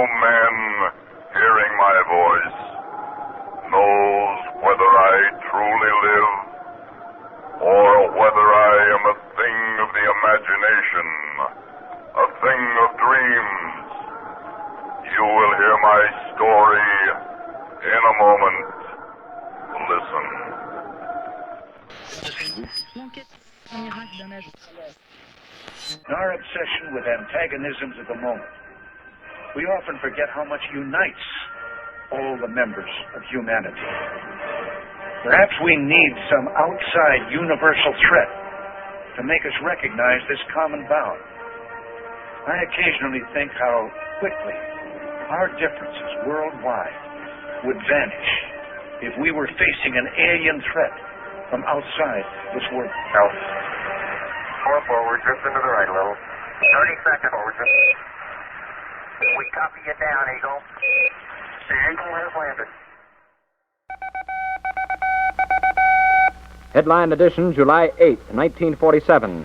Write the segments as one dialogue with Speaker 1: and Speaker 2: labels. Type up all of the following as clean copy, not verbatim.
Speaker 1: man hearing my voice knows whether I truly live or whether I am a thing of the imagination, a thing of dreams. You will hear my story in a moment. Listen.
Speaker 2: In our obsession with antagonisms of the moment, we often forget how much unites all the members of humanity. Perhaps we need some outside universal threat to make us recognize this common bound. I occasionally think how quickly our differences worldwide would vanish if we were facing an alien threat from outside this world.
Speaker 3: Out. 4 forward, drift into the right a little. 30 seconds forward, drift. We copy you down, Eagle. The Eagle has landed.
Speaker 4: Headline edition, July 8, 1947.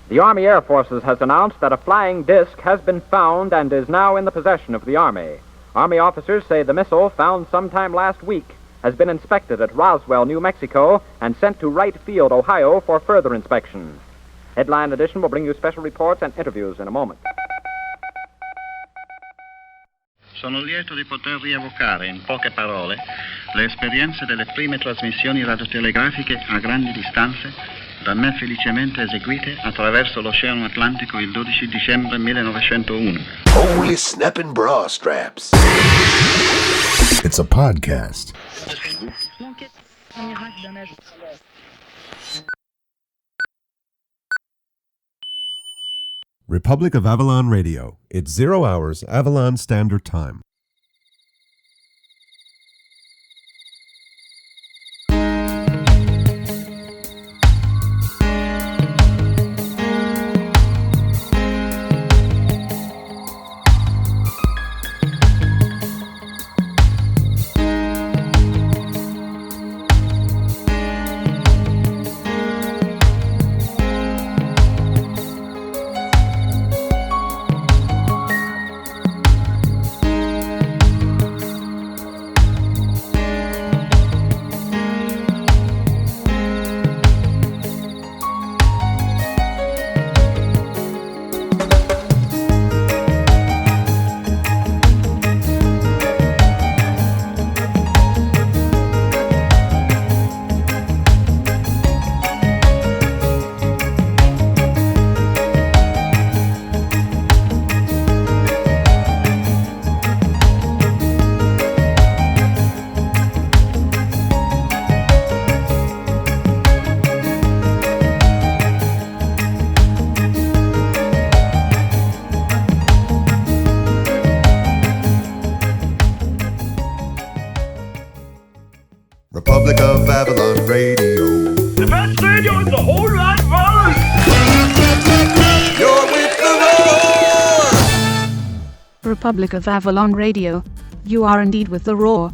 Speaker 4: The Army Air Forces has announced that a flying disc has been found and is now in the possession of the Army. Army officers say the missile, found sometime last week, has been inspected at Roswell, New Mexico, and sent to Wright Field, Ohio, for further inspection. Headline edition will bring you special reports and interviews in a moment.
Speaker 5: Sono lieto di poter rievocare in poche parole le esperienze delle prime trasmissioni radiotelegrafiche a grandi distanze da me felicemente eseguite attraverso l'Oceano Atlantico il 12 dicembre 1901.
Speaker 6: Holy snapping bra straps. It's a podcast.
Speaker 7: Republic of Avalon Radio. It's 0 hours, Avalon Standard Time. Republic of Avalon Radio.
Speaker 8: The best radio in the whole wide world.
Speaker 6: You're with the roar!
Speaker 9: Republic of Avalon Radio. You are indeed with the roar.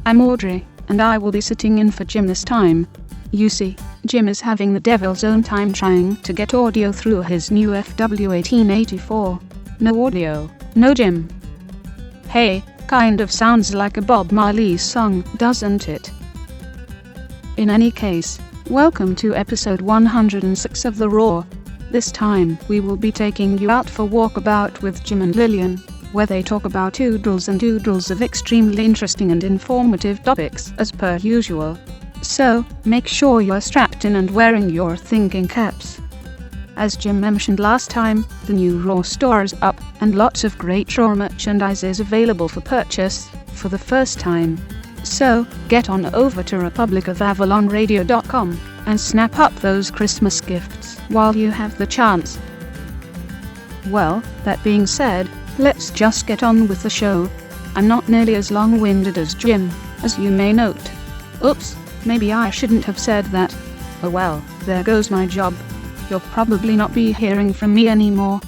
Speaker 9: I'm Audrey, and I will be sitting in for Jim this time. You see, Jim is having the devil's own time trying to get audio through his new FW1884. No audio, no Jim. Hey, kind of sounds like a Bob Marley song, doesn't it? In any case, welcome to episode 106 of The Roar. This time, we will be taking you out for Walkabout with Jim and Lillian, where they talk about oodles and doodles of extremely interesting and informative topics as per usual. So, make sure you're strapped in and wearing your thinking caps. As Jim mentioned last time, the new Raw store is up, and lots of great Raw merchandise is available for purchase, for the first time. So, get on over to republicofavalonradio.com, and snap up those Christmas gifts while you have the chance. Well, that being said, let's just get on with the show. I'm not nearly as long-winded as Jim, as you may note. Oops, maybe I shouldn't have said that. Oh well, there goes my job. You'll probably not be hearing from me anymore.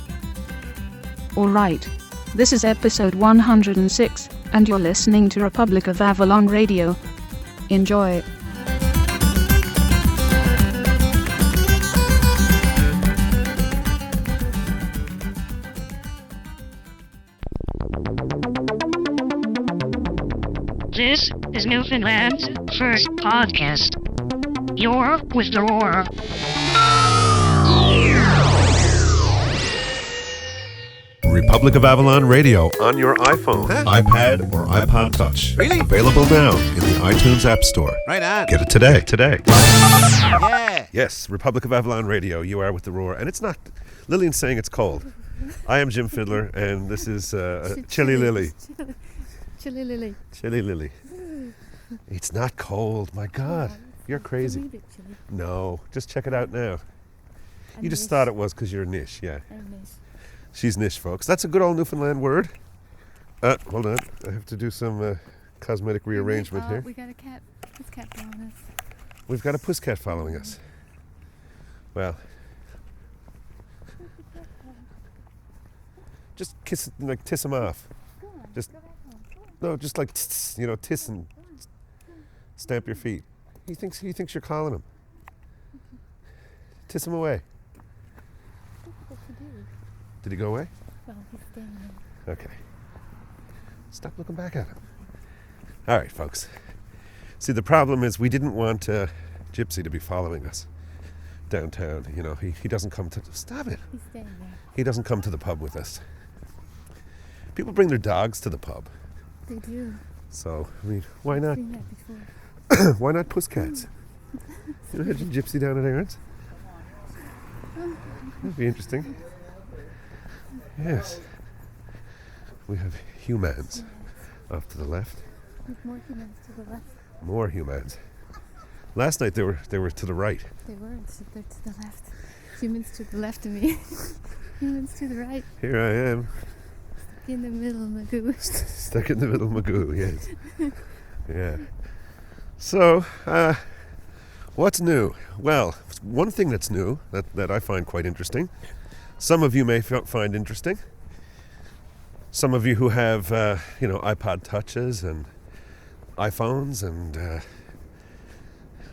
Speaker 9: Alright. This is episode 106, and you're listening to Republic of Avalon Radio. Enjoy.
Speaker 10: This is Newfoundland's first podcast. You're with the roar.
Speaker 7: Republic of Avalon Radio on your iPhone, iPad, or iPod Touch.
Speaker 6: Really?
Speaker 7: Available now in the iTunes App Store.
Speaker 6: Right on.
Speaker 7: Get it today.
Speaker 6: Yeah.
Speaker 7: Yes, Republic of Avalon Radio. You are with the roar, and it's not. Lillian's saying it's cold. I am Jim Fiddler, and this is Chili Lilly.
Speaker 11: Chili Lilly.
Speaker 7: Chili Lilly. It's not cold. My God, you're crazy.
Speaker 11: It's a wee bit chilly.
Speaker 7: No, just check it out now. You just
Speaker 11: nish.
Speaker 7: thought it was because you're nish, yeah.
Speaker 11: I'm nish.
Speaker 7: She's nish, folks. That's a good old Newfoundland word. Hold on. I have to do some cosmetic rearrangement here.
Speaker 11: We got a cat. This cat following us.
Speaker 7: We've got a pusscat following us. Well, just kiss, like, tiss him off. Just, no, just like, tiss, you know, tiss and stamp your feet. He thinks you're calling him. Tiss him away. Did he go away?
Speaker 11: No, he's staying there.
Speaker 7: Okay. Stop looking back at him. All right, folks. See, the problem is we didn't want Gypsy to be following us downtown. You know, he doesn't come to... Stop it.
Speaker 11: He's staying there.
Speaker 7: He doesn't come to the pub with us. People bring their dogs to the pub.
Speaker 11: They do.
Speaker 7: So, I mean, why not?
Speaker 11: I've seen that before.
Speaker 7: Why not pusscats? You imagine Gypsy down at Aaron's? That'd be interesting. Yes. We have humans off to the left.
Speaker 11: There's more humans to the left.
Speaker 7: More humans. Last night they were to the right.
Speaker 11: They were. They're to the left. Humans to the left of me. Humans to the right.
Speaker 7: Here I am.
Speaker 11: Stuck in the middle, Magoo.
Speaker 7: Stuck in the middle, Magoo, yes. Yeah. So, what's new? Well, one thing that's new that I find quite interesting. Some of you may find interesting. Some of you who have, iPod Touches and iPhones and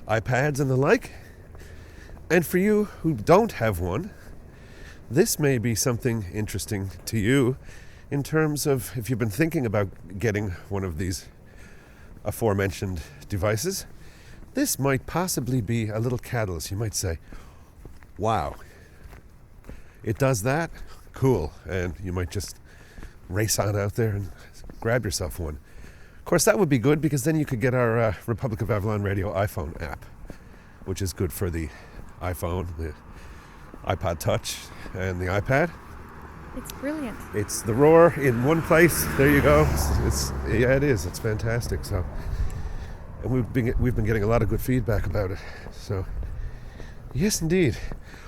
Speaker 7: iPads and the like. And for you who don't have one, this may be something interesting to you in terms of if you've been thinking about getting one of these aforementioned devices. This might possibly be a little catalyst. You might say, wow, it does that? Cool. And you might just race on out there and grab yourself one. Of course, that would be good because then you could get our Republic of Avalon Radio iPhone app, which is good for the iPhone, the iPod Touch, and the iPad.
Speaker 11: It's brilliant.
Speaker 7: It's the roar in one place. There you go. It is. It's fantastic. So, and we've been getting a lot of good feedback about it. So, yes, indeed.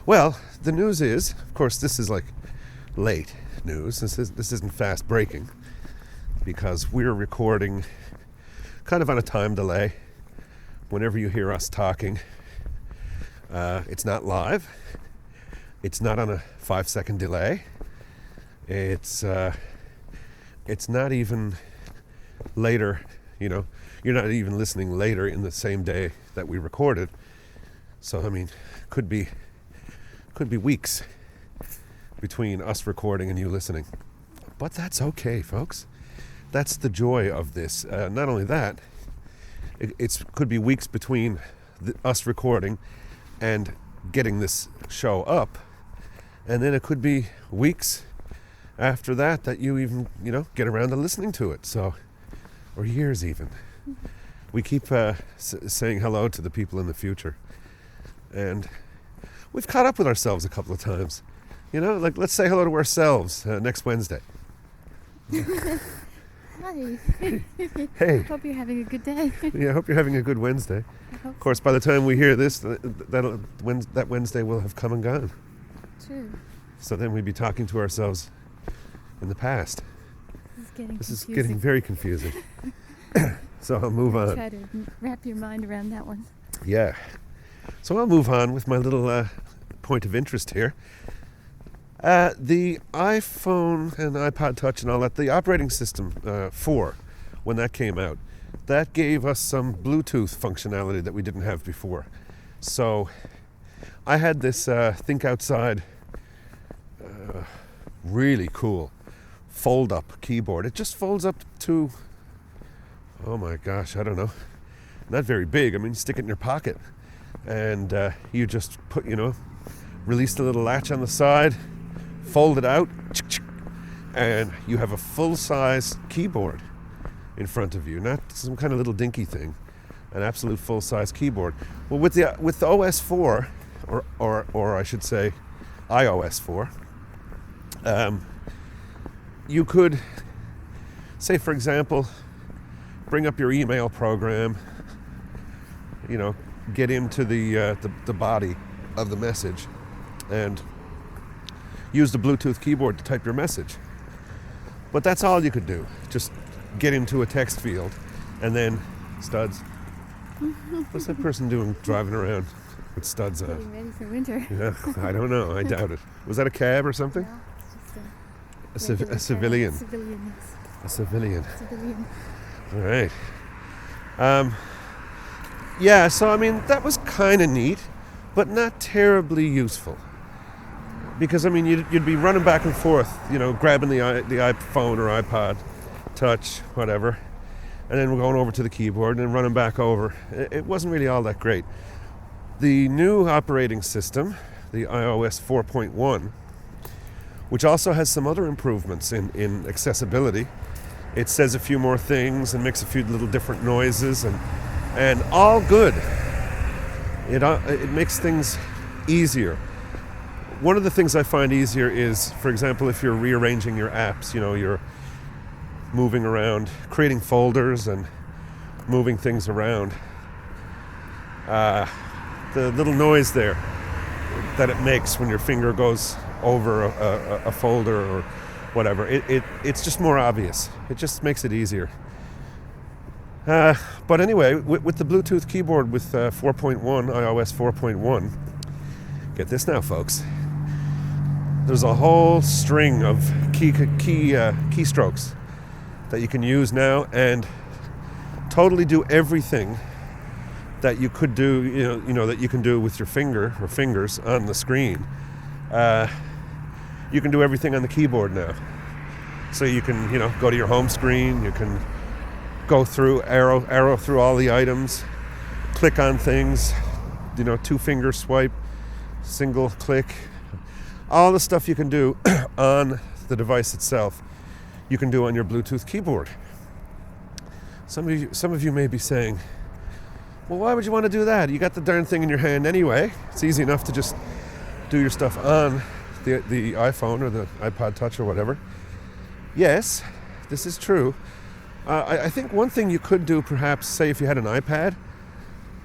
Speaker 7: Well, the news is, of course, this is like late news. This isn't fast breaking because we're recording kind of on a time delay. Whenever you hear us talking, it's not live. It's not on a 5-second delay. It's not even later. You know, you're not even listening later in the same day that we recorded. So I mean, could be weeks between us recording and you listening. But that's okay, folks. That's the joy of this. Not only that, it could be weeks between us recording and getting this show up. And then it could be weeks after that you even, get around to listening to it. So, or years even. We keep saying hello to the people in the future. And we've caught up with ourselves a couple of times. Like let's say hello to ourselves next Wednesday.
Speaker 11: Hi.
Speaker 7: Hey.
Speaker 11: Hope you're having a good day.
Speaker 7: Yeah, I hope you're having a good Wednesday. Of course, by the time we hear this, that Wednesday will have come and gone.
Speaker 11: True.
Speaker 7: So then we'd be talking to ourselves in the past.
Speaker 11: This
Speaker 7: is getting very confusing. So I'll move on.
Speaker 11: Try to wrap your mind around that one.
Speaker 7: Yeah. So I'll move on with my little point of interest here. The iPhone and iPod Touch and all that, the operating system 4, when that came out, that gave us some Bluetooth functionality that we didn't have before. So I had this Think Outside really cool fold-up keyboard. It just folds up to oh my gosh, I don't know, not very big. I mean, stick it in your pocket, and you just put, release the little latch on the side, fold it out, and you have a full-size keyboard in front of you, not some kind of little dinky thing, an absolute full-size keyboard. Well, with the OS 4, or I should say iOS 4, you could, say for example, bring up your email program, get into the body of the message, and use the Bluetooth keyboard to type your message. But that's all you could do. Just get into a text field, and then studs. What's that person doing driving around with studs on?
Speaker 11: Getting ready for winter.
Speaker 7: Yeah, I don't know. I doubt it. Was that a cab or something?
Speaker 11: No, it's just
Speaker 7: A civilian.
Speaker 11: Civilian.
Speaker 7: A civilian.
Speaker 11: Civilian.
Speaker 7: All right. Yeah, so I mean, that was kind of neat, but not terribly useful. Because I mean, you'd be running back and forth, grabbing the iPhone or iPod Touch, whatever, and then we're going over to the keyboard and then running back over. It wasn't really all that great. The new operating system, the iOS 4.1, which also has some other improvements in accessibility. It says a few more things and makes a few little different noises, and all good. It makes things easier. One of the things I find easier is, for example, if you're rearranging your apps, you're moving around, creating folders and moving things around. The little noise there that it makes when your finger goes over a folder or whatever, it's just more obvious. It just makes it easier. But anyway, with the Bluetooth keyboard with 4.1, iOS 4.1, get this now, folks. There's a whole string of keystrokes that you can use now and totally do everything that you could do, that you can do with your finger or fingers on the screen. You can do everything on the keyboard now. So you can, go to your home screen, you can go through, arrow through all the items, click on things, 2-finger swipe, single click. All the stuff you can do on the device itself, you can do on your Bluetooth keyboard. Some of you may be saying, well, why would you want to do that? You got the darn thing in your hand anyway. It's easy enough to just do your stuff on the iPhone or the iPod Touch or whatever. Yes, this is true. I think one thing you could do, perhaps, say if you had an iPad,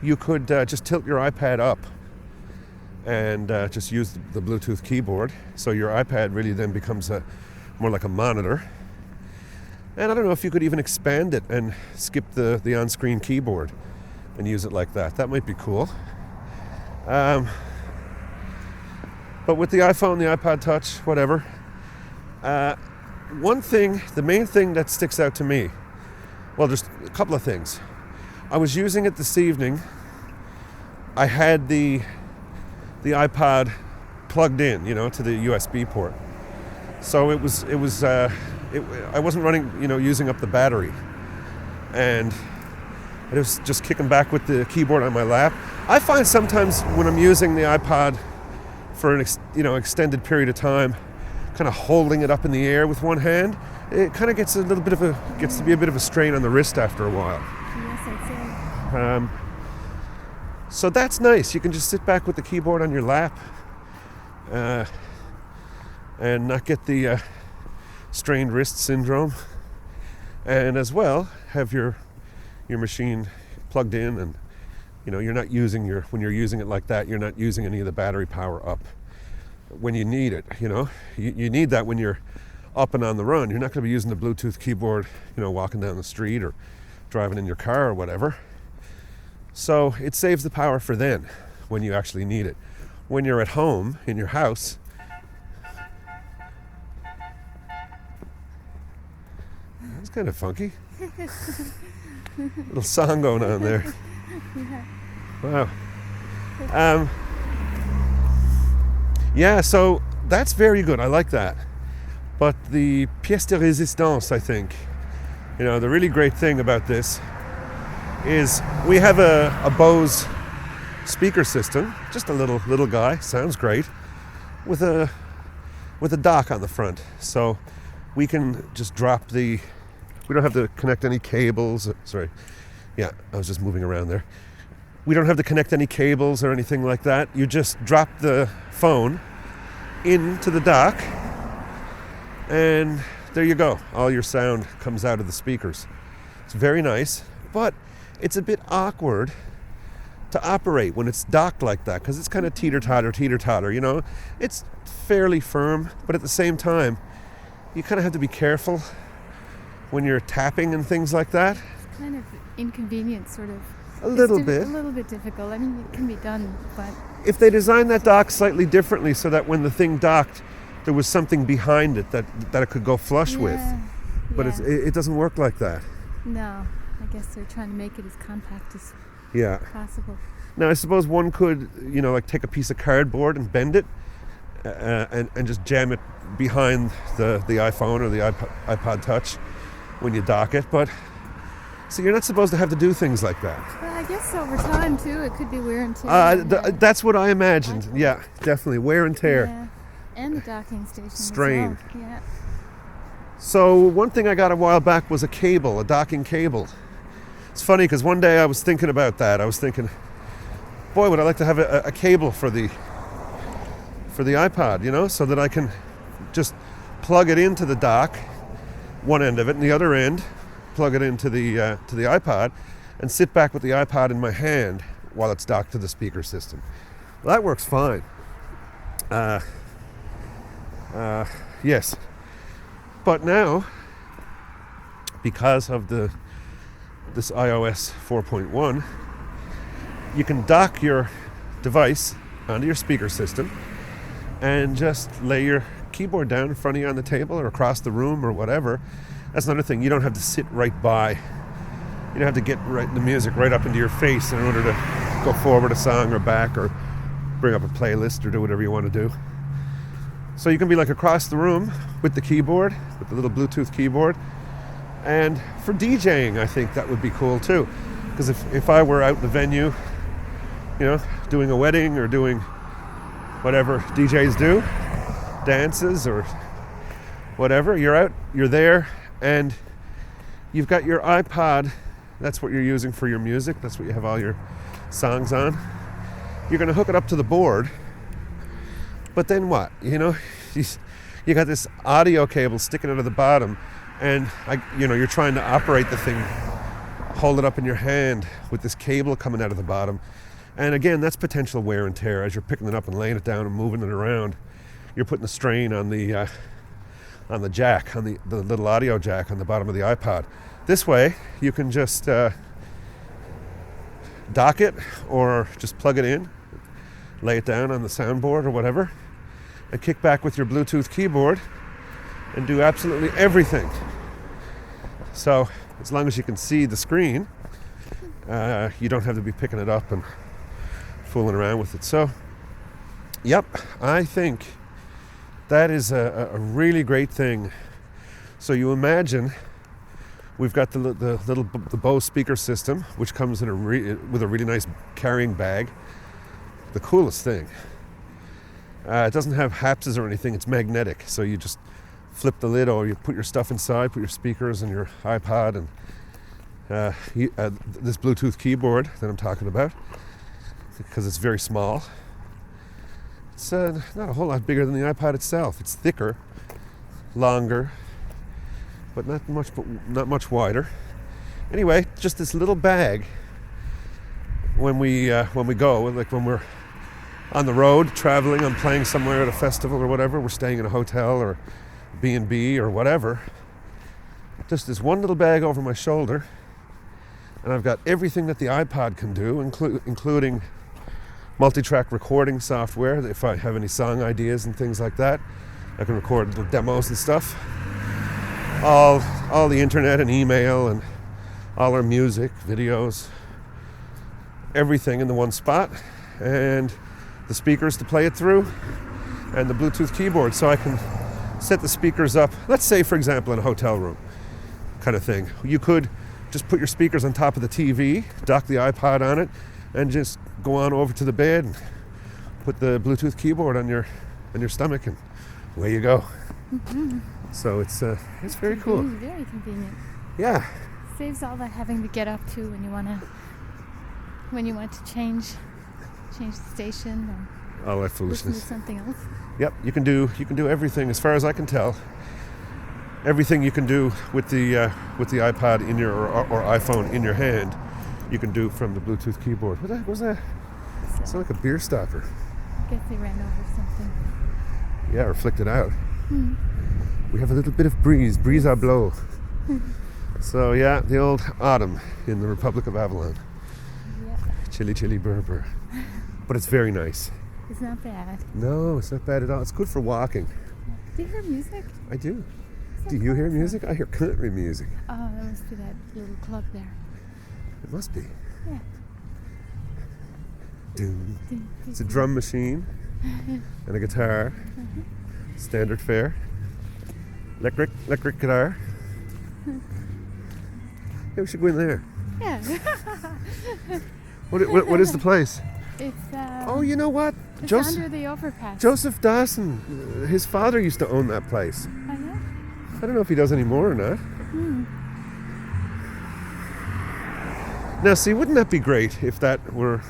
Speaker 7: you could just tilt your iPad up and just use the Bluetooth keyboard. So your iPad really then becomes more like a monitor. And I don't know if you could even expand it and skip the on-screen keyboard and use it like that. That might be cool. But with the iPhone, the iPod Touch, whatever, the main thing that sticks out to me, well, there's a couple of things. I was using it this evening. I had the iPod plugged in, to the USB port. So I wasn't running, using up the battery. And I was just kicking back with the keyboard on my lap. I find sometimes when I'm using the iPod for an extended period of time, kind of holding it up in the air with one hand, it kind of gets to be a bit of a strain on the wrist after a while.
Speaker 11: Yes, I'd say.
Speaker 7: So that's nice. You can just sit back with the keyboard on your lap and not get the strained wrist syndrome, and as well have your machine plugged in, and you're not using when you're using it like that, you're not using any of the battery power up when you need it. You need that when you're up and on the run. You're not going to be using the Bluetooth keyboard walking down the street or driving in your car or whatever. So it saves the power for then, when you actually need it. When you're at home, in your house, that's kind of funky. Little song going on there. Wow. Yeah, so that's very good. I like that. But the pièce de résistance, I think, You know, the really great thing about this is we have a Bose speaker system, just a little guy, sounds great, with a dock on the front. So we can just drop we don't have to connect any cables. Sorry. Yeah, I was just moving around there. We don't have to connect any cables or anything like that. You just drop the phone into the dock, and there you go. All your sound comes out of the speakers. It's very nice, but it's a bit awkward to operate when it's docked like that, because it's kind of teeter-totter, you know. It's fairly firm, but at the same time, you kind of have to be careful when you're tapping and things like that.
Speaker 11: It's kind of inconvenient, sort of.
Speaker 7: A little bit.
Speaker 11: A little bit difficult. I mean, it can be done, but...
Speaker 7: If they designed that dock slightly differently so that when the thing docked, there was something behind it that it could go flush with. But it doesn't work like that.
Speaker 11: No. I guess they're trying to make it as compact as possible.
Speaker 7: Now, I suppose one could, you know, like take a piece of cardboard and bend it and just jam it behind the iPhone or the iPod Touch when you dock it. But, so you're not supposed to have to do things like that.
Speaker 11: Well, I guess over time, too, it could be wear and tear.
Speaker 7: That's what I imagined. Yeah, definitely. Wear and tear.
Speaker 11: Yeah. And the docking station
Speaker 7: Strain.
Speaker 11: as well. Yeah.
Speaker 7: So one thing I got a while back was a docking cable. It's funny because one day I was thinking about that. I was thinking, boy, would I like to have a cable for the iPod, you know, so that I can just plug it into the dock, one end of it, and the other end, plug it into the iPod, and sit back with the iPod in my hand while it's docked to the speaker system. Well, that works fine. Yes. But now, because of this iOS 4.1, you can dock your device onto your speaker system and just lay your keyboard down in front of you on the table or across the room or whatever. That's another thing. You don't have to sit right by. You don't have to get the music right up into your face in order to go forward a song or back or bring up a playlist or do whatever you want to do. So you can be like across the room with the keyboard, with the little Bluetooth keyboard. And for DJing, I think that would be cool too. Because if I were out in the venue, you know, doing a wedding or doing whatever DJs do, dances or whatever, you're out, you're there, and you've got your iPod. That's what you're using for your music. That's what you have all your songs on. You're going to hook it up to the board. But then what? You know, you got this audio cable sticking out of the bottom, and you're trying to operate the thing, hold it up in your hand with this cable coming out of the bottom. And again, that's potential wear and tear as you're picking it up and laying it down and moving it around. You're putting the strain on the jack, on the little audio jack on the bottom of the iPod. This way, you can just dock it or just plug it in, lay it down on the soundboard or whatever, and kick back with your Bluetooth keyboard and do absolutely everything. So as long as you can see the screen, you don't have to be picking it up and fooling around with it. So, yep, I think that is a really great thing. So you imagine we've got the Bose speaker system, which comes in with a really nice carrying bag. The coolest thing. It doesn't have hapses or anything. It's magnetic. So you just flip the lid or you put your stuff inside, put your speakers and your iPod and this Bluetooth keyboard that I'm talking about, because it's very small. It's not a whole lot bigger than the iPod itself. It's thicker, longer, but not much wider. Anyway, just this little bag. When we go, like when we're on the road traveling, I'm playing somewhere at a festival or whatever, we're staying in a hotel or B&B or whatever, just this one little bag over my shoulder, and I've got everything that the iPod can do, including multi-track recording software. If I have any song ideas and things like that, I can record little demos and stuff. All the internet and email and all our music, videos, everything in the one spot, and the speakers to play it through, and the Bluetooth keyboard, so I can set the speakers up. Let's say, for example, in a hotel room, kind of thing. You could just put your speakers on top of the TV, dock the iPod on it, and just go on over to the bed and put the Bluetooth keyboard on your stomach, and away you go.
Speaker 11: Mm-hmm.
Speaker 7: So it's very cool.
Speaker 11: Very convenient.
Speaker 7: Yeah.
Speaker 11: Saves all that having to get up to when you want to change the station or
Speaker 7: All that
Speaker 11: listen
Speaker 7: foolishness.
Speaker 11: to something else.
Speaker 7: Yep, you can do everything, as far as I can tell. Everything you can do with the iPod in your or iPhone in your hand, you can do from the Bluetooth keyboard. What the heck was that? It's like a beer stopper.
Speaker 11: I guess they ran over something.
Speaker 7: Yeah, or flicked it out. We have a little bit of breeze à blow. So yeah, the old autumn in the Republic of Avalon.
Speaker 11: Yeah.
Speaker 7: Chilly, chilly, burr, burr. But it's very nice.
Speaker 11: It's not bad.
Speaker 7: No, it's not bad at all. It's good for walking.
Speaker 11: Do you hear music?
Speaker 7: I do. Do you hear music? I hear country music.
Speaker 11: Oh, there must be that little club there.
Speaker 7: It must be.
Speaker 11: Yeah.
Speaker 7: It's a drum machine and a guitar. Standard fare. Electric guitar. Yeah, we should go in there.
Speaker 11: Yeah.
Speaker 7: What is the place?
Speaker 11: It's
Speaker 7: Oh, you know what?
Speaker 11: it's under the overpass.
Speaker 7: Joseph Dawson, his father used to own that place.
Speaker 11: Oh, yeah?
Speaker 7: I don't know if he does anymore or not. Now, see, wouldn't that be great if that were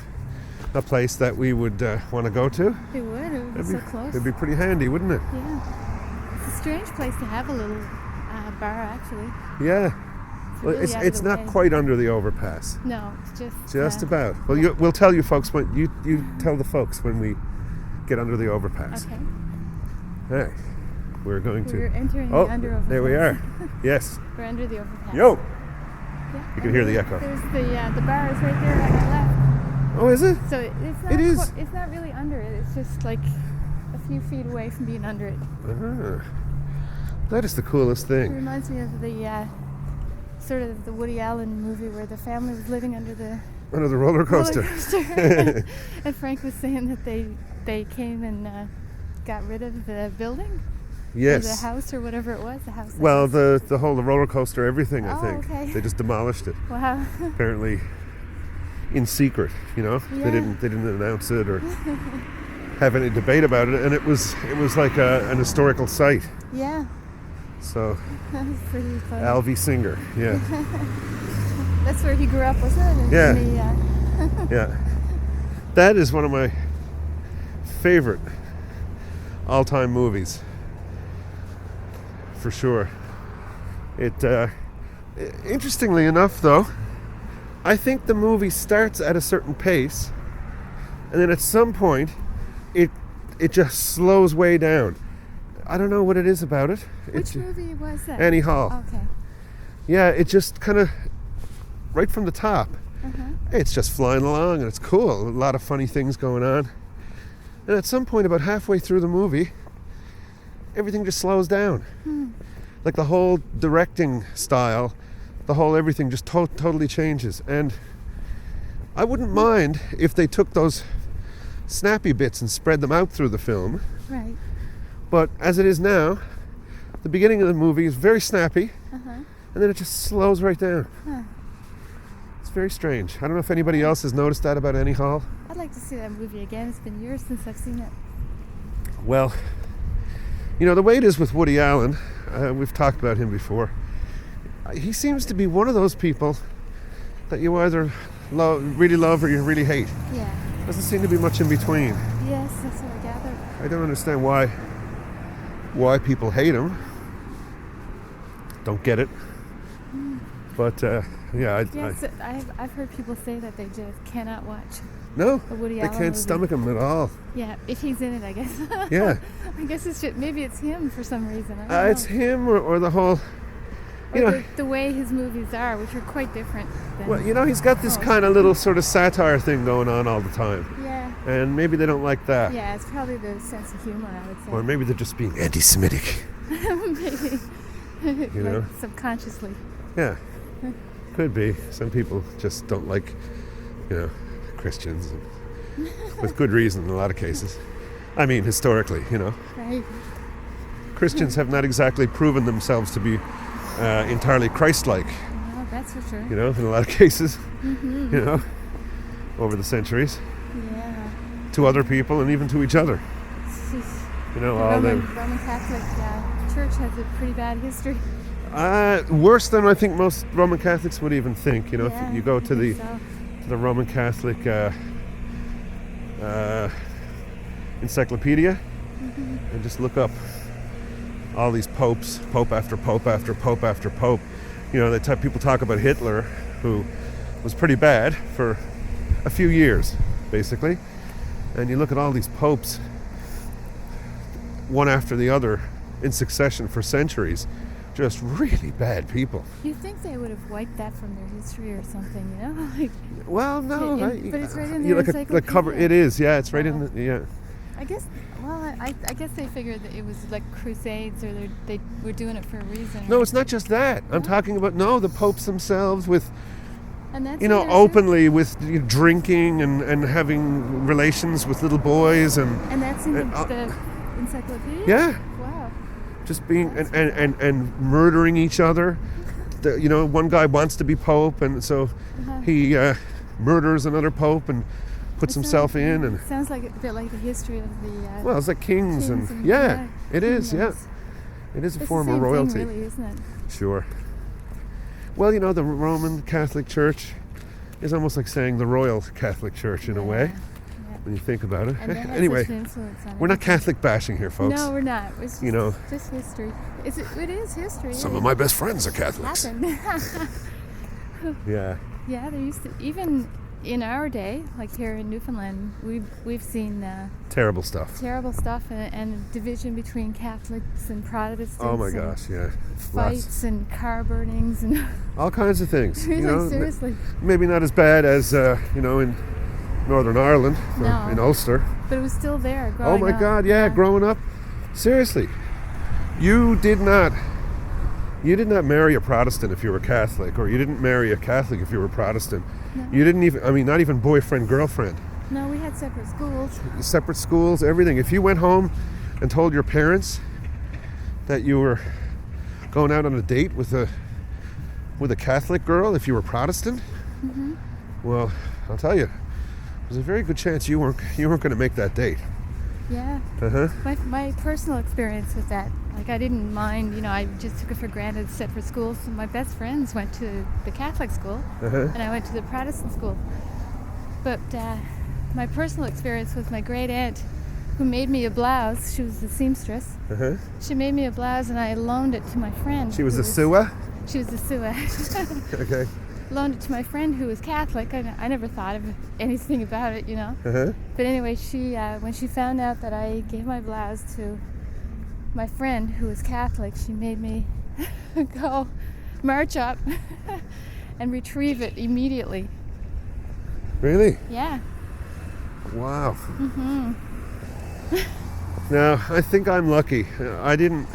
Speaker 7: a place that we would want to go to?
Speaker 11: It would. It would be so close.
Speaker 7: It'd be pretty handy, wouldn't it?
Speaker 11: Yeah. It's a strange place to have a little bar, actually.
Speaker 7: Yeah. Well,
Speaker 11: really out of
Speaker 7: it's
Speaker 11: the
Speaker 7: not
Speaker 11: way.
Speaker 7: quite under the overpass.
Speaker 11: No, it's
Speaker 7: Just about. Well, we'll tell you folks when you tell the folks when we get under the overpass.
Speaker 11: Okay.
Speaker 7: All right. We're going to.
Speaker 11: We're entering
Speaker 7: Oh,
Speaker 11: the under overpass.
Speaker 7: there we are. Yes.
Speaker 11: We're under the overpass.
Speaker 7: Yo.
Speaker 11: Yeah.
Speaker 7: You can hear the echo.
Speaker 11: There's the bar is right there on our left.
Speaker 7: Oh, is it?
Speaker 11: So it's not.
Speaker 7: It is.
Speaker 11: It's not really under it. It's just like a few feet away from being under it.
Speaker 7: Ah, that is the coolest
Speaker 11: It
Speaker 7: thing.
Speaker 11: reminds me of the sort of the Woody Allen movie where the family was living under the
Speaker 7: roller coaster.
Speaker 11: And Frank was saying that they came and got rid of the building.
Speaker 7: Yes.
Speaker 11: Or the house or whatever it was. The house.
Speaker 7: Well, the whole roller coaster, everything. I
Speaker 11: Oh,
Speaker 7: think
Speaker 11: okay.
Speaker 7: they just demolished it.
Speaker 11: Wow.
Speaker 7: Apparently, in secret. You know,
Speaker 11: Yeah.
Speaker 7: they didn't announce it or have any debate about it, and it was like an historical site.
Speaker 11: Yeah.
Speaker 7: So,
Speaker 11: That was pretty funny.
Speaker 7: Alvy Singer, yeah.
Speaker 11: That's where he grew up, wasn't it?
Speaker 7: Yeah. Yeah. That is one of my favorite all-time movies. For sure. Interestingly enough, though, I think the movie starts at a certain pace, and then at some point, it just slows way down. I don't know what it is about it.
Speaker 11: Which movie was that?
Speaker 7: Annie Hall.
Speaker 11: Okay.
Speaker 7: Yeah, it just kind of, right from the top,
Speaker 11: Uh-huh.
Speaker 7: it's just flying along and it's cool. A lot of funny things going on. And at some point, about halfway through the movie, everything just slows down. Like the whole directing style, the whole everything just totally changes. And I wouldn't mind if they took those snappy bits and spread them out through the film.
Speaker 11: Right.
Speaker 7: But as it is now, the beginning of the movie is very snappy,
Speaker 11: Uh-huh.
Speaker 7: and then it just slows right down.
Speaker 11: Huh.
Speaker 7: It's very strange. I don't know if anybody else has noticed that about Annie Hall.
Speaker 11: I'd like to see that movie again. It's been years since I've seen it.
Speaker 7: Well, you know, the way it is with Woody Allen, we've talked about him before, he seems to be one of those people that you either really love or you really hate.
Speaker 11: Yeah.
Speaker 7: Doesn't seem to be much in between.
Speaker 11: Yes, that's what I gathered.
Speaker 7: I don't understand why people hate him. Don't get it. But yeah,
Speaker 11: Yes, I've heard people say that they just cannot watch.
Speaker 7: No,
Speaker 11: a Woody
Speaker 7: they
Speaker 11: Allen
Speaker 7: can't
Speaker 11: movie.
Speaker 7: stomach him at all.
Speaker 11: Yeah, if he's in it, I guess.
Speaker 7: Yeah.
Speaker 11: I guess maybe it's him for some reason. I don't know.
Speaker 7: It's him or the whole, you
Speaker 11: Or
Speaker 7: know.
Speaker 11: the way his movies are, which are quite different. Than
Speaker 7: Well, you know, he's got this kind of little sort of satire thing going on all the time.
Speaker 11: Yeah.
Speaker 7: And maybe they don't like that.
Speaker 11: Yeah, it's probably the sense of humor, I would say.
Speaker 7: Or maybe they're just being anti-Semitic.
Speaker 11: Maybe.
Speaker 7: You know?
Speaker 11: Like subconsciously.
Speaker 7: Yeah. Could be. Some people just don't like, you know, Christians. And with good reason in a lot of cases. I mean, historically, you know.
Speaker 11: Right.
Speaker 7: Christians have not exactly proven themselves to be entirely Christ-like.
Speaker 11: Oh, that's for sure.
Speaker 7: You know, in a lot of cases.
Speaker 11: Mm-hmm.
Speaker 7: You know, over the centuries.
Speaker 11: Yeah.
Speaker 7: To other people and even to each other. You know, all
Speaker 11: Roman Catholic Church has a pretty bad history.
Speaker 7: Worse than I think most Roman Catholics would even think. You know,
Speaker 11: Yeah,
Speaker 7: if you go to the
Speaker 11: so.
Speaker 7: to the Roman Catholic encyclopedia and just look up all these popes, pope after pope after pope after pope. You know, people talk about Hitler, who was pretty bad for a few years, basically. And you look at all these popes, one after the other, in succession for centuries, just really bad people.
Speaker 11: You think they would have wiped that from their history or something, you know? Like,
Speaker 7: well, no.
Speaker 11: but it's right in there.
Speaker 7: The cover, it is, yeah, it's right in the, yeah.
Speaker 11: I guess, well, I guess they figured that it was like crusades, or they were doing it for a reason.
Speaker 7: No, it's not just that. I'm talking about, the popes themselves with,
Speaker 11: and that's
Speaker 7: openly with drinking and having relations with little boys
Speaker 11: and that's in the encyclopedia?
Speaker 7: Yeah.
Speaker 11: Wow.
Speaker 7: Just being and murdering each other. One guy wants to be pope, and so he murders another pope and puts himself in. And
Speaker 11: sounds like a bit like the history of the.
Speaker 7: Well, it's like kings and it is. Yeah, it is a form of royalty,
Speaker 11: thing, really, isn't it?
Speaker 7: Sure. Well, the Roman Catholic Church is almost like saying the Royal Catholic Church in a way. When you think about it. Anyway, we're not Catholic bashing here, folks.
Speaker 11: No, we're not. It's just history. It is history.
Speaker 7: Some of my best friends are Catholics. Yeah.
Speaker 11: Yeah, there used to, even in our day, like here in Newfoundland, we've seen
Speaker 7: terrible stuff.
Speaker 11: Terrible stuff, and division between Catholics and Protestants.
Speaker 7: Oh my gosh, yeah.
Speaker 11: Fights and car burnings and
Speaker 7: all kinds of things.
Speaker 11: Really, seriously.
Speaker 7: Maybe not as bad as in Northern Ireland, or in Ulster.
Speaker 11: But it was still there growing up.
Speaker 7: Oh my God, yeah, growing up. Seriously. You did not marry a Protestant if you were Catholic, or you didn't marry a Catholic if you were Protestant.
Speaker 11: No.
Speaker 7: You didn't even, not even boyfriend, girlfriend.
Speaker 11: No, we had separate schools.
Speaker 7: Separate schools, everything. If you went home and told your parents that you were going out on a date with a Catholic girl, if you were Protestant, well, I'll tell you, there's a very good chance you weren't going to make that date.
Speaker 11: Yeah. My personal experience with that, like I didn't mind, I just took it for granted, separate schools. So my best friends went to the Catholic school, and I went to the Protestant school. But my personal experience with my great aunt, who made me a blouse. She was the seamstress. She made me a blouse, and I loaned it to my friend.
Speaker 7: She was a sewer?
Speaker 11: She was a sewer.
Speaker 7: Okay.
Speaker 11: Loaned it to my friend who was Catholic. I never thought of anything about it, But anyway, she when she found out that I gave my blouse to my friend who was Catholic, she made me go march up and retrieve it immediately.
Speaker 7: Really?
Speaker 11: Yeah.
Speaker 7: Wow. Now, I think I'm lucky. I didn't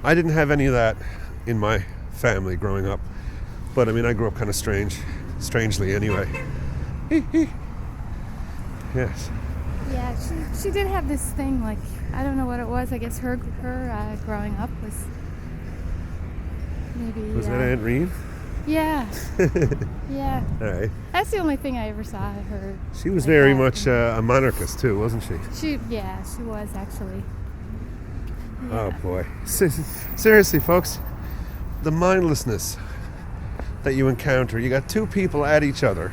Speaker 7: have any of that in my family growing up. But I grew up kind of strangely anyway. Yes.
Speaker 11: Yeah, she did have this thing, like, I don't know what it was. I guess her growing up was maybe...
Speaker 7: Was that Aunt Reen?
Speaker 11: Yeah. Yeah.
Speaker 7: All right.
Speaker 11: That's the only thing I ever saw of her.
Speaker 7: She was very much a monarchist too, wasn't she?
Speaker 11: She was actually. Yeah.
Speaker 7: Oh boy. Seriously, folks, the mindlessness that you encounter. You got two people at each other,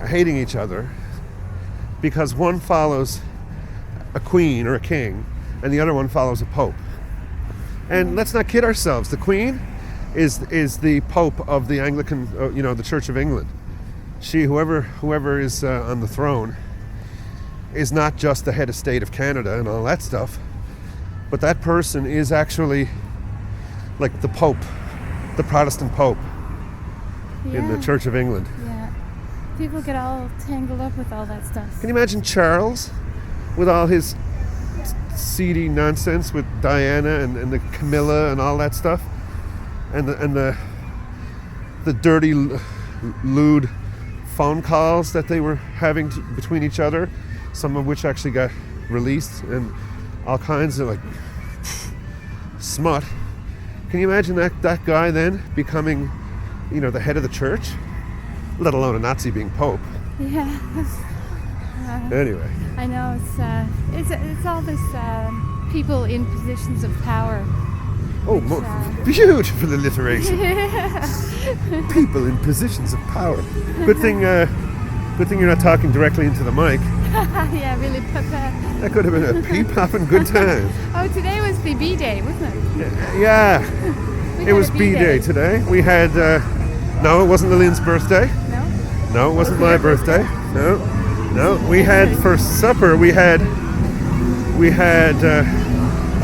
Speaker 7: hating each other, because one follows a queen or a king, and the other one follows a pope. And let's not kid ourselves. The queen is the pope of the Anglican, the Church of England. Whoever is on the throne, is not just the head of state of Canada and all that stuff, but that person is actually like the Pope. The Protestant Pope in the Church of England.
Speaker 11: Yeah. People get all tangled up with all that stuff.
Speaker 7: Can you imagine Charles with all his seedy nonsense with Diana and the Camilla and all that stuff? And the dirty, lewd phone calls that they were having between each other, some of which actually got released, and all kinds of smut. Can you imagine that guy then becoming, the head of the church? Let alone a Nazi being Pope.
Speaker 11: Yeah.
Speaker 7: Anyway.
Speaker 11: I know, it's all this people in positions of power.
Speaker 7: Oh, beautiful alliteration. People in positions of power. Good thing you're not talking directly into the mic.
Speaker 11: Yeah, really.
Speaker 7: That could have been a pee-popping good time.
Speaker 11: Oh, today was the B-Day, wasn't it?
Speaker 7: Yeah. It was B-Day today. We had, no, it wasn't Lillian's birthday.
Speaker 11: No?
Speaker 7: No, it wasn't my birthday. No. We had, for supper, we had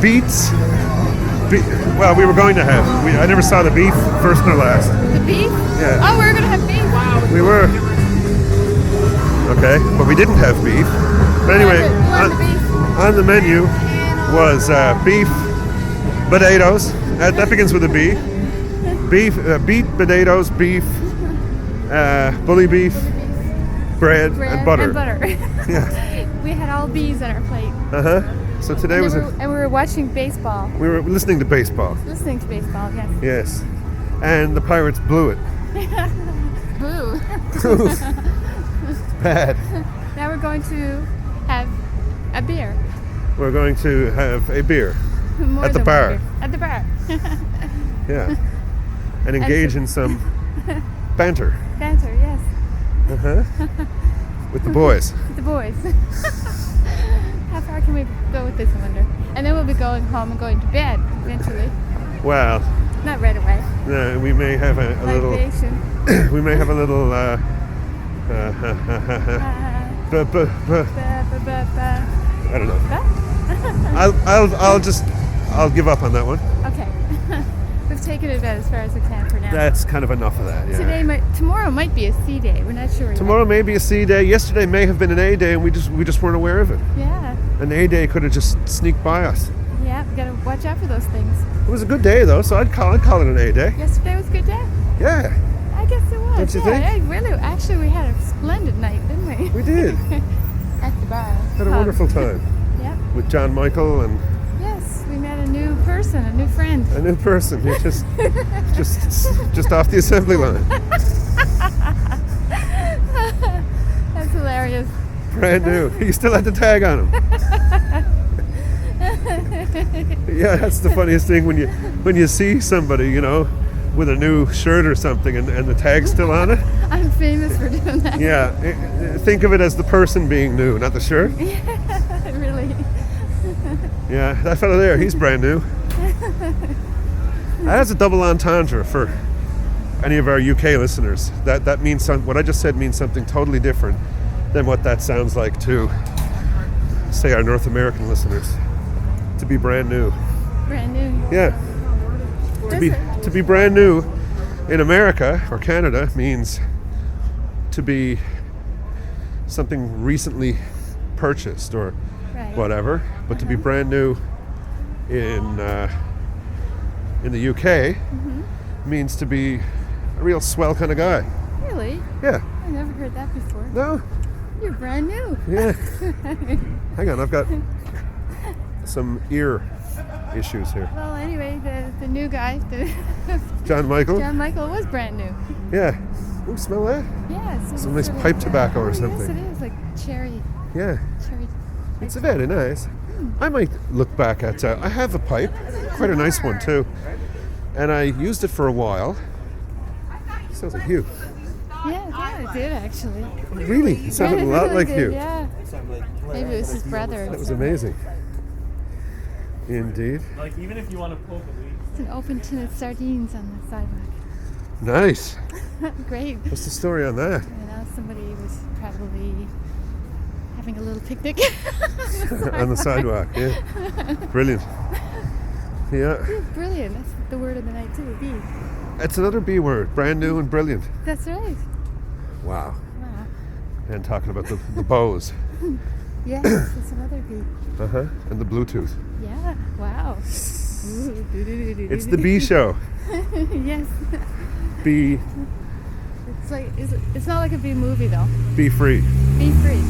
Speaker 7: beets. Well, we were going to have. I never saw the beef, first nor last.
Speaker 11: The beef?
Speaker 7: Yeah.
Speaker 11: Oh, we were going to have beef. Wow.
Speaker 7: We were. Okay, but we didn't have beef. But anyway, on the menu was beef, potatoes. That begins with a B. Beef, beet, potatoes, beef, bully beef, bread and butter.
Speaker 11: And butter.
Speaker 7: Yeah.
Speaker 11: We had all bees on our plate.
Speaker 7: So today
Speaker 11: and we were watching baseball.
Speaker 7: We were listening to baseball.
Speaker 11: Listening to baseball, yes.
Speaker 7: Yes. And the Pirates blew it.
Speaker 11: Boo.
Speaker 7: Bad.
Speaker 11: Now we're going to have a beer.
Speaker 7: We're going to have a beer.
Speaker 11: More
Speaker 7: at the
Speaker 11: than
Speaker 7: bar.
Speaker 11: one beer. At the bar.
Speaker 7: Yeah. And engage in some banter.
Speaker 11: Banter, yes.
Speaker 7: With the boys.
Speaker 11: With the boys. How far can we go with this, I wonder? And then we'll be going home and going to bed eventually.
Speaker 7: Well.
Speaker 11: Not right away.
Speaker 7: No, we may have a little. We may have a little. I don't know. I'll give up on that one.
Speaker 11: Okay. We've taken it about as far as we can for now.
Speaker 7: That's kind of enough of that. Yeah.
Speaker 11: Tomorrow might be a C day. We're not sure.
Speaker 7: Tomorrow may be a C day. Yesterday may have been an A day, and we just weren't aware of it.
Speaker 11: Yeah.
Speaker 7: An A day could have just sneaked by us.
Speaker 11: Yeah, we gotta watch out for those things.
Speaker 7: It was a good day though, so I'd call it an A day.
Speaker 11: Yesterday was a good day.
Speaker 7: Yeah.
Speaker 11: I guess it was.
Speaker 7: Don't you think?
Speaker 11: Actually, we had a splendid night, didn't we?
Speaker 7: We did.
Speaker 11: At the bar.
Speaker 7: Had a wonderful time.
Speaker 11: Yep.
Speaker 7: With John Michael and.
Speaker 11: Yes, we met a new person, a new friend.
Speaker 7: A new person. You're just off the assembly line.
Speaker 11: That's hilarious.
Speaker 7: Brand new. You still had the tag on him. Yeah, that's the funniest thing when you see somebody, with a new shirt or something and the tag's still on it.
Speaker 11: I'm famous for doing that.
Speaker 7: Yeah, think of it as the person being new, not the shirt.
Speaker 11: Yeah, really.
Speaker 7: Yeah, that fellow there, he's brand new. That's a double entendre for any of our UK listeners. That means what I just said means something totally different than what that sounds like to, say, our North American listeners. To be brand new.
Speaker 11: Brand new.
Speaker 7: Yeah. To be brand new in America or Canada means to be something recently purchased or whatever. But to be brand new in the UK means to be a real swell kind of guy.
Speaker 11: Really?
Speaker 7: Yeah.
Speaker 11: I never heard that before.
Speaker 7: No.
Speaker 11: You're brand new.
Speaker 7: Yeah. Hang on, I've got some ear issues here.
Speaker 11: Well, anyway, the new guy,
Speaker 7: John Michael.
Speaker 11: John Michael was brand new.
Speaker 7: Yeah. Ooh, smell that?
Speaker 11: Yeah. It's
Speaker 7: some nice pipe tobacco or something.
Speaker 11: Yes, it is, like cherry.
Speaker 7: Yeah.
Speaker 11: Cherry.
Speaker 7: It's very nice. I might look back at. I have a pipe, quite a nice one too, and I used it for a while. Sounds like you.
Speaker 11: Yeah, it did actually.
Speaker 7: Really? It sounded a lot like you.
Speaker 11: Yeah. Maybe it was his brother.
Speaker 7: That was amazing. Indeed.
Speaker 12: Like, even if you want to poke a leaf.
Speaker 11: It's an open tin of sardines on the sidewalk.
Speaker 7: Nice.
Speaker 11: Great.
Speaker 7: What's the story on that?
Speaker 11: Somebody was probably having a little picnic
Speaker 7: on the sidewalk. Yeah. Brilliant. Yeah.
Speaker 11: Brilliant. That's the word of the night too. B.
Speaker 7: It's another B word. Brand new and brilliant.
Speaker 11: That's right.
Speaker 7: Wow. And talking about the Bose.
Speaker 11: Yes, it's another B.
Speaker 7: And the Bluetooth.
Speaker 11: Yeah. Wow.
Speaker 7: It's the B show.
Speaker 11: Yes.
Speaker 7: B.
Speaker 11: It's not like a B movie though.
Speaker 7: Be free.
Speaker 11: Be free.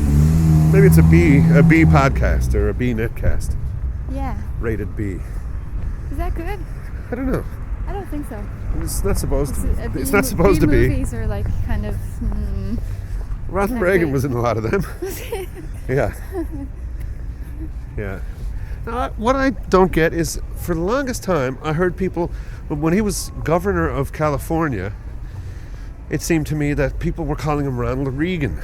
Speaker 7: Maybe it's a B podcast or a B netcast.
Speaker 11: Yeah.
Speaker 7: Rated B.
Speaker 11: Is that good?
Speaker 7: I don't know.
Speaker 11: I don't think so.
Speaker 7: It's not supposed to. It's not supposed to be.
Speaker 11: Movies are like kind of.
Speaker 7: Ronald Reagan was in a lot of them. Yeah. Yeah. Now, what I don't get is, for the longest time, I heard people, when he was governor of California, it seemed to me that people were calling him Ronald Reagan.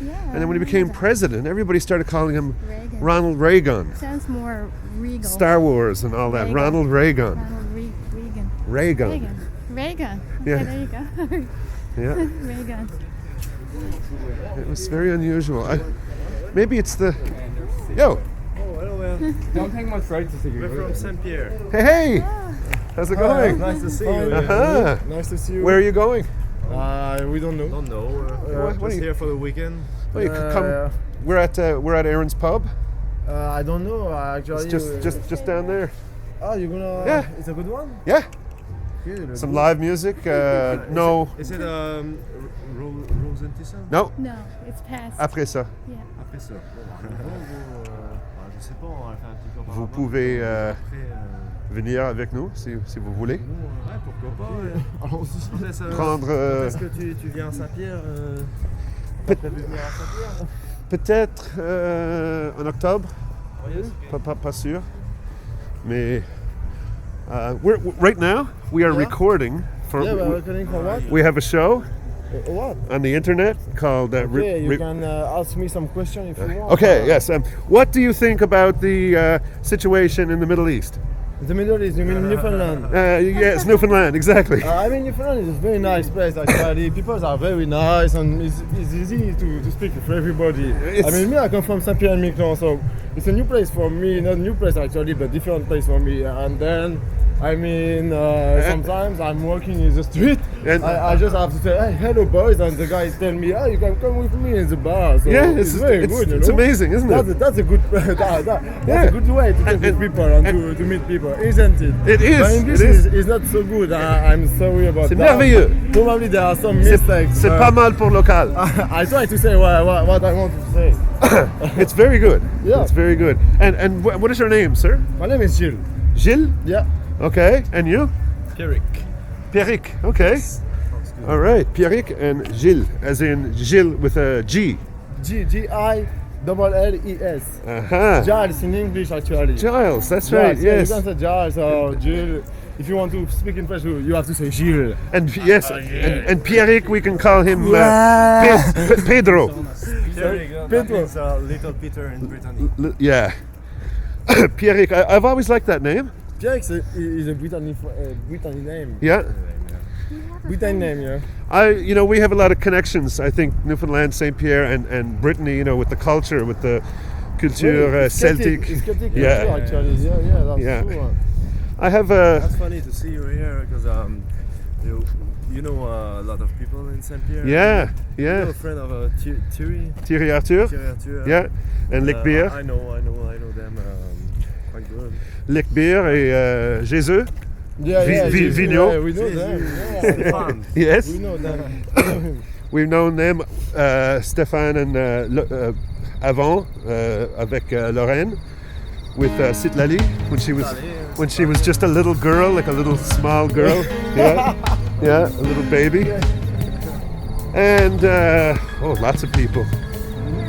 Speaker 11: Yeah.
Speaker 7: And then when he became president, everybody started calling him
Speaker 11: Reagan.
Speaker 7: Ronald Reagan.
Speaker 11: Sounds more regal.
Speaker 7: Star Wars and all that.
Speaker 11: Reagan.
Speaker 7: Ronald Reagan.
Speaker 11: Ronald Reagan.
Speaker 7: Reagan.
Speaker 11: Reagan.
Speaker 7: Yeah.
Speaker 11: Okay, there you go.
Speaker 7: Yeah.
Speaker 11: Reagan.
Speaker 7: It was very unusual. Maybe it's the... Yo!
Speaker 12: Don't take much right to see you.
Speaker 13: We're from St. Pierre.
Speaker 7: Hey! How's it going?
Speaker 13: Nice to see you.
Speaker 7: Uh-huh.
Speaker 13: Nice to see you.
Speaker 7: Where are you going?
Speaker 13: We don't know. Don't know.
Speaker 7: What
Speaker 13: Just here for the weekend.
Speaker 7: Well, you could come. We're at Aaron's pub.
Speaker 13: I don't know. Actually,
Speaker 7: It's just down there.
Speaker 13: Oh, you're gonna?
Speaker 7: Yeah.
Speaker 13: It's a good one.
Speaker 7: Yeah.
Speaker 13: Good.
Speaker 7: Some live music. No.
Speaker 13: Is it Rosentism?
Speaker 7: No.
Speaker 11: No, it's past.
Speaker 7: Après ça.
Speaker 11: Yeah.
Speaker 13: Après ça. Je sais pas. On va faire un petit peu.
Speaker 7: Vous pouvez venir avec nous si vous voulez.
Speaker 13: Ouais, pourquoi pas. Allons-y.
Speaker 7: Prendre.
Speaker 13: Est-ce que tu viens à Saint-Pierre? T'as prévu venir à Saint-Pierre?
Speaker 7: Peut-être en octobre. Pas sûr. Mais right now we are recording for.
Speaker 13: Yeah, we're recording for what?
Speaker 7: We have a show.
Speaker 13: What?
Speaker 7: On the internet called.
Speaker 13: Okay, you can ask me some questions if you want.
Speaker 7: Okay. Yes. What do you think about the situation in the Middle East?
Speaker 13: The Middle East, you mean Newfoundland?
Speaker 7: Yes, Newfoundland, exactly.
Speaker 13: I mean, Newfoundland is a very nice place, actually. People are very nice and it's easy to speak for everybody. I mean, I come from St. Pierre and Miquelon, so it's a new place for me. Not a new place, actually, but different place for me. And then, I mean, sometimes I'm walking in the street and I just have to say, hey, hello, boys, and the guys tell me, oh, you can come with me in the bar. So
Speaker 7: yeah,
Speaker 13: it's very good, you know?
Speaker 7: It's amazing, isn't it?
Speaker 13: That's a good that's a good way to talk with people and to meet people, isn't it?
Speaker 7: It is.
Speaker 13: My English is not so good. I'm sorry about that.
Speaker 7: C'est merveilleux.
Speaker 13: Probably there are some mistakes.
Speaker 7: C'est pas mal pour local.
Speaker 13: I try to say what I want to say.
Speaker 7: It's very good.
Speaker 13: Yeah.
Speaker 7: It's very good. And what is your name, sir?
Speaker 13: My name is Gilles.
Speaker 7: Gilles?
Speaker 13: Yeah.
Speaker 7: Okay. And you?
Speaker 13: Pierrick.
Speaker 7: Pierrick. Okay. Yes. All right. Pierrick and Gilles, as in Gilles with a G.
Speaker 13: Gilles.
Speaker 7: Uh-huh.
Speaker 13: Giles in English, actually.
Speaker 7: Giles, that's right, yes.
Speaker 13: You can say Giles or Gilles. If you want to speak in French, you have to say Gilles.
Speaker 7: And yes, and Pierrick, we can call him Pedro.
Speaker 13: Pedro.
Speaker 3: Means Little Peter in Brittany.
Speaker 7: Yeah. Pierrick, I've always liked that name.
Speaker 13: Pierrick is a Brittany name.
Speaker 7: Yeah.
Speaker 13: Brittany name, yeah.
Speaker 7: We have a lot of connections. I think Newfoundland, St. Pierre, and Brittany. With the culture, with the culture Celtic.
Speaker 13: Celtic
Speaker 7: yeah.
Speaker 13: Culture, actually. Yeah, that's true.
Speaker 7: I have
Speaker 3: That's funny to see you here because you know a lot of people in St. Pierre.
Speaker 7: Yeah.
Speaker 3: You're a friend of
Speaker 7: Thierry Arthur. Yeah. And Lick Beer.
Speaker 3: I know them quite good.
Speaker 7: Lick Beer et Jésus. Vigneault.
Speaker 13: Yeah, we know them.
Speaker 7: Yes.
Speaker 13: We know them.
Speaker 7: We've known them, Stéphane and Avant, avec Lorraine, with Lilly when she was just a little girl, like a little small girl. Yeah, a little baby. And lots of people.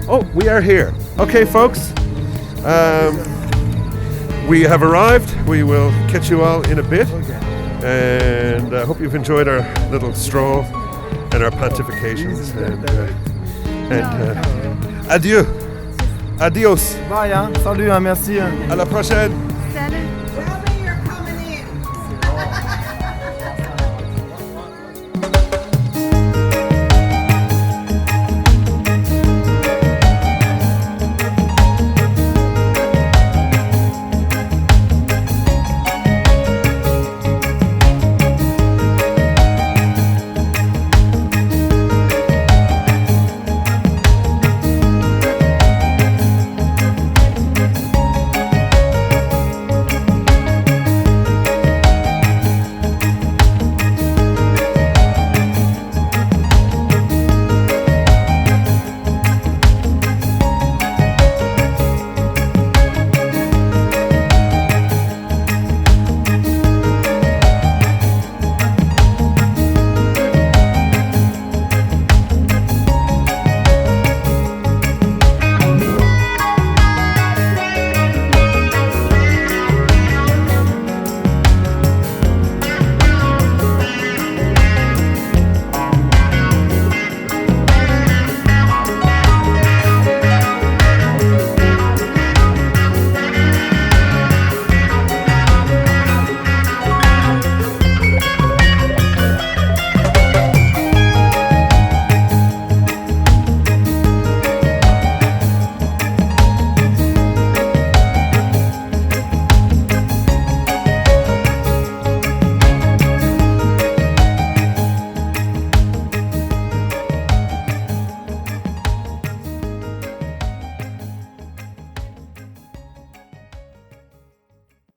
Speaker 7: Oh, we are here. Okay, folks. We have arrived. We will catch you all in a bit. And I hope you've enjoyed our little stroll and our pontifications. And adieu. Adios.
Speaker 13: Bye, hein. Salut, hein. Merci. Hein.
Speaker 7: À la prochaine.
Speaker 11: Salut.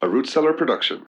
Speaker 7: a Root Cellar production.